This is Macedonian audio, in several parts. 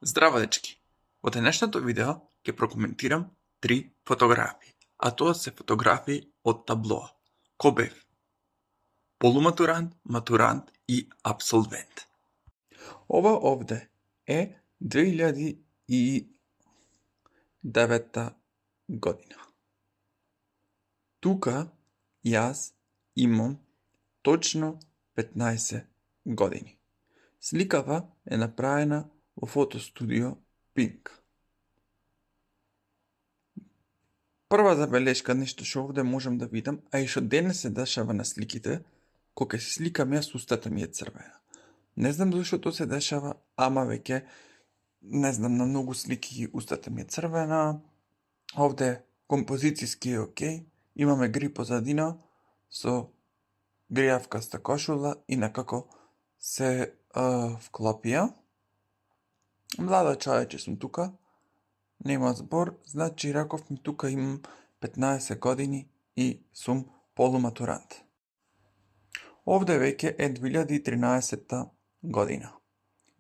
Здраво, дечки! Во денешното видео ќе прокоментирам 3 фотографии, а тоа се фотографии од таблоа. Ко бев? Полуматурант, матурант и апсолвент. Ова овде е 2009 година. Тука јас имам точно 15 години. Сликава е направена во фотостудио Pink. Прва забелешка, нешто што овде можам да видам, а и што денес се дешава на сликите, кога се сликам јас, устата ми е црвена. Не знам зашто тоа се дешава, ама веќе, не знам, на многу слики устата ми е црвена. Овде композицијски е окей, имаме гри позадина со гријавкаста кошула и некако се вклопија. Младо човече сум тука, нема збор, значи реков ми тука имам 15 години и сум полуматурант. Овде веќе е 2013 година.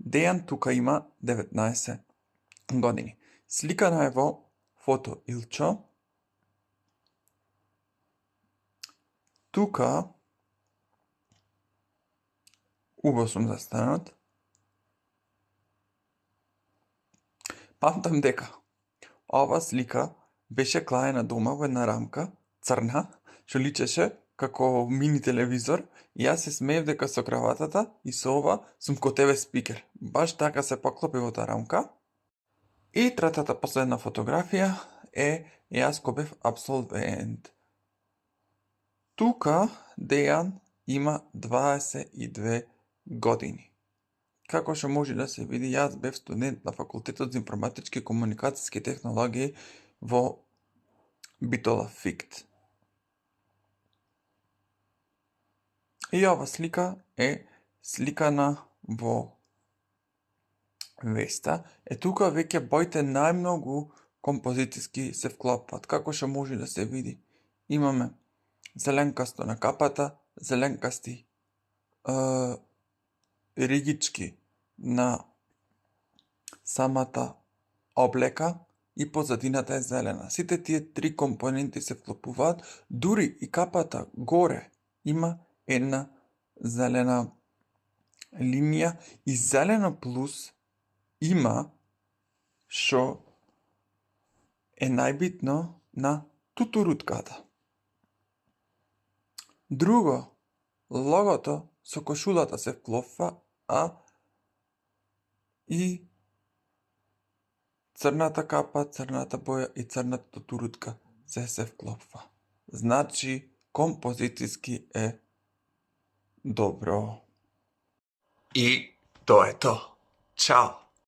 Дејан тука има 19 години. Сликана е во фото Илчо. Тука убаво сум застанат. Памтам дека ова слика беше клаена дома во една рамка, црна, што личеше како мини телевизор, и јас се смеев дека со краватата и со ова сум ко тебе спикер. Баш така се поклопи во таа рамка. И третата последна фотографија е јас ко бев апсолвент. Тука Дејан има 22 години. Како што може да се види, јас бев студент на факултетот за информатички и комуникацијски технологии во Битола ФИКТ. И ова слика е сликана во Веста. Тука веќе боите најмногу композицијски се вклопват. Како што може да се види, имаме зеленкасто на капата, зеленкасти ригички на самата облека и позадината е зелена. Сите тие три компоненти се вклопуваат, дури и капата горе има една зелена линија и зелено плюс има што е најбитно на тутурутката. Друго, логото со кошулата се вклопва, а и црната капа, црната боја и црната тутурутка се вклопва. Значи, композицијски е добро. И тоа е тоа. Чао!